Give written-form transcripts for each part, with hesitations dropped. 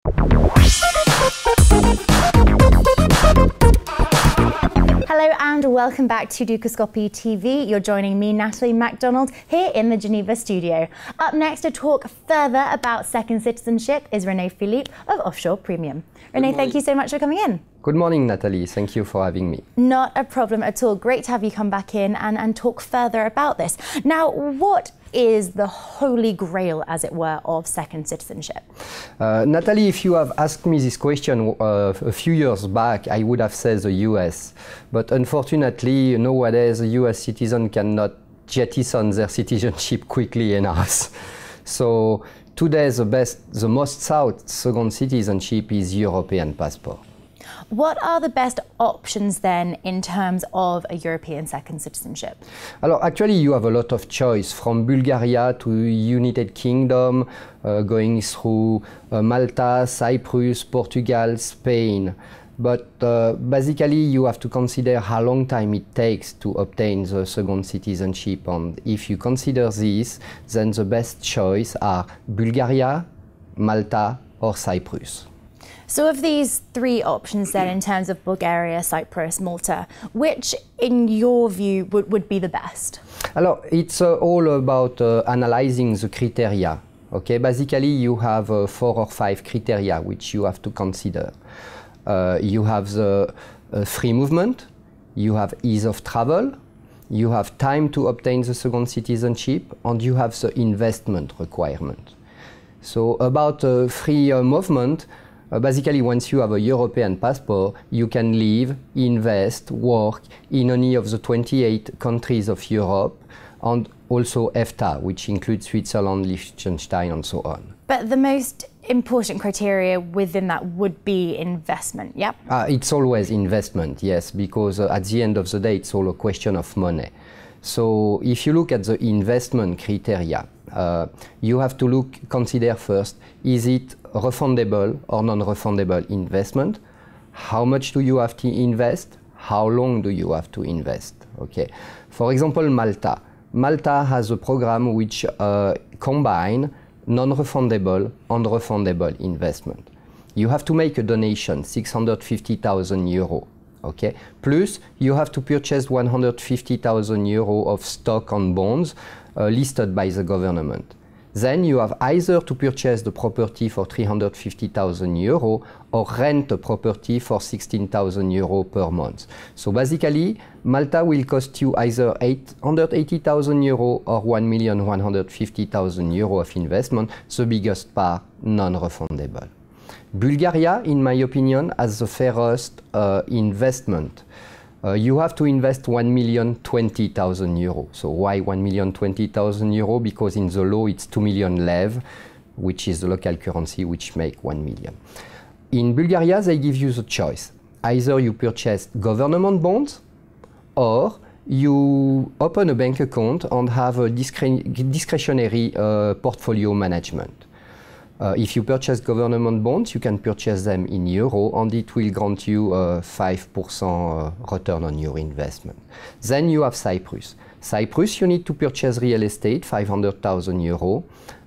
Hello and welcome back to Dukascopy TV. You're joining me, Natalie MacDonald, here in the Geneva studio. Up next to talk further about second citizenship is Rene Philippe of Offshore Premium. Rene, thank you so much for coming in. Good morning, Natalie. Thank you for having me. Not a problem at all. Great to have you come back in and talk further about this. Now, what is the holy grail, as it were, of second citizenship? Natalie, if you have asked me this question a few years back, I would have said the US. But unfortunately, nowadays, a US citizen cannot jettison their citizenship quickly enough. So today, the most sought second citizenship is European passport. What are the best options then in terms of a European second citizenship? Alors, actually, you have a lot of choice from Bulgaria to United Kingdom, going through Malta, Cyprus, Portugal, Spain. But basically, you have to consider how long time it takes to obtain the second citizenship. And if you consider this, then the best choice are Bulgaria, Malta, or Cyprus. So of these three options then, in terms of Bulgaria, Cyprus, Malta, which in your view would be the best? Alors, it's all about analyzing the criteria. Okay, basically you have 4 or 5 criteria which you have to consider. You have the free movement, you have ease of travel, you have time to obtain the second citizenship, and you have the investment requirement. So about free movement, basically, once you have a European passport, you can live, invest, work in any of the 28 countries of Europe, and also EFTA, which includes Switzerland, Liechtenstein, and so on. But the most important criteria within that would be investment, yeah? It's always investment, yes, because at the end of the day, it's all a question of money. So if you look at the investment criteria, you have to consider first, is it refundable or non-refundable investment? How much do you have to invest? How long do you have to invest? Okay. For example, Malta. Malta has a program which combines non-refundable and refundable investment. You have to make a donation, 650,000 euros. Okay. Plus, you have to purchase 150,000 euros of stock and bonds listed by the government. Then you have either to purchase the property for 350,000 euros or rent a property for 16,000 euros per month. So basically, Malta will cost you either 880,000 euros or 1,150,000 euros of investment, the biggest part non-refundable. Bulgaria, in my opinion, has the fairest investment. You have to invest 1,020,000 euros. So why 1,020,000 euros? Because in the law it's 2 million lev, which is the local currency, which make 1 million. In Bulgaria, they give you the choice. Either you purchase government bonds, or you open a bank account and have a discretionary portfolio management. If you purchase government bonds, you can purchase them in euro, and it will grant you 5% return on your investment. Then you have Cyprus. Cyprus, you need to purchase real estate, 500,000 euros,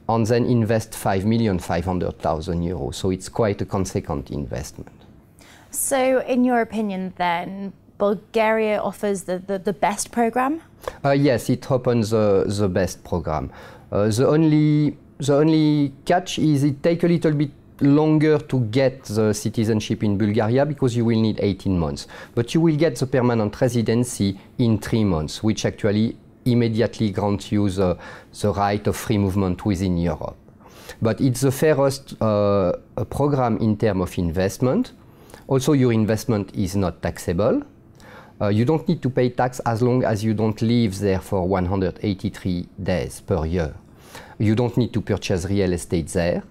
and then invest 5,500,000 euros. So it's quite a consequent investment. So in your opinion then, Bulgaria offers the best program? Yes, it opens the best program. The only catch is it takes a little bit longer to get the citizenship in Bulgaria because you will need 18 months. But you will get the permanent residency in 3 months, which actually immediately grants you the right of free movement within Europe. But it's the fairest program in terms of investment. Also, your investment is not taxable. You don't need to pay tax as long as you don't live there for 183 days per year. You don't need to purchase real estate there.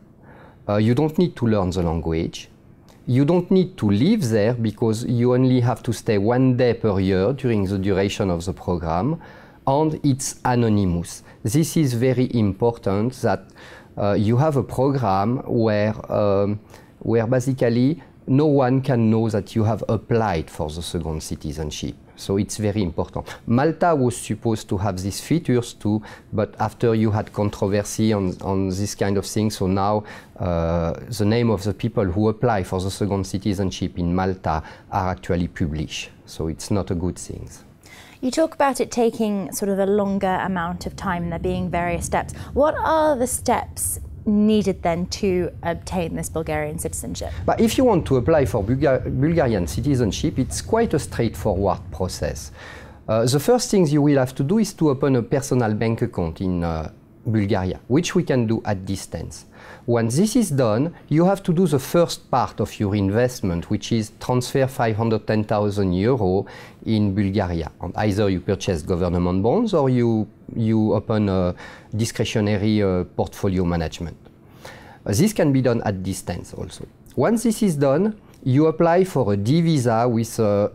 You don't need to learn the language. You don't need to live there because you only have to stay 1 day per year during the duration of the program, and it's anonymous. This is very important that you have a program where basically no one can know that you have applied for the second citizenship. So it's very important. Malta was supposed to have these features too, but after you had controversy on this kind of thing, so now the name of the people who apply for the second citizenship in Malta are actually published. So it's not a good thing. You talk about it taking sort of a longer amount of time, there being various steps. What are the steps needed then to obtain this Bulgarian citizenship? But if you want to apply for Bulgarian citizenship, it's quite a straightforward process. The first thing you will have to do is to open a personal bank account in Bulgaria, which we can do at distance. Once this is done, you have to do the first part of your investment, which is transfer 510,000 euro in Bulgaria. And either you purchase government bonds or you open a discretionary portfolio management. This can be done at distance also. Once this is done, you apply for a D visa with a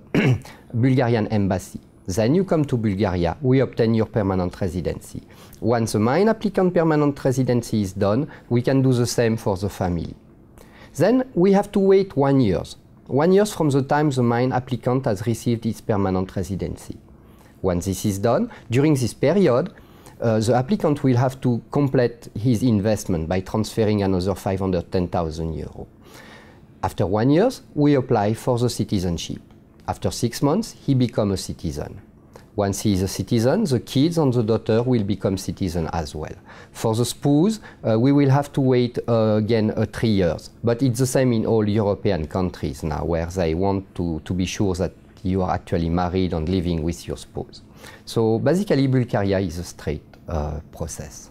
Bulgarian embassy. Then you come to Bulgaria, we obtain your permanent residency. Once the main applicant permanent residency is done, we can do the same for the family. Then we have to wait 1 year. 1 year from the time the main applicant has received his permanent residency. Once this is done, during this period, the applicant will have to complete his investment by transferring another 510,000 euros. After 1 year, we apply for the citizenship. After 6 months, he becomes a citizen. Once he is a citizen, the kids and the daughter will become citizens as well. For the spouse, we will have to wait again 3 years. But it's the same in all European countries now, where they want to be sure that you are actually married and living with your spouse. So basically, Bulgaria is a straight process.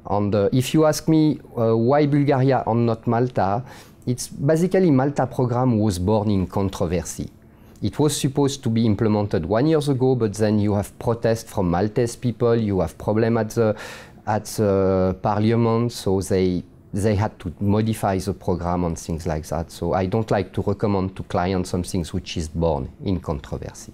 And if you ask me why Bulgaria and not Malta, it's basically Malta program was born in controversy. It was supposed to be implemented 1 year ago, but then you have protests from Maltese people, you have problems at the parliament, so they had to modify the program and things like that. So I don't like to recommend to clients something which is born in controversy.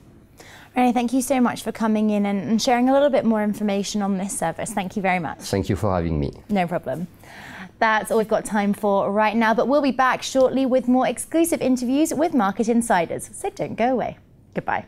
Rene, thank you so much for coming in and sharing a little bit more information on this service. Thank you very much. Thank you for having me. No problem. That's all we've got time for right now, but we'll be back shortly with more exclusive interviews with market insiders. So don't go away. Goodbye.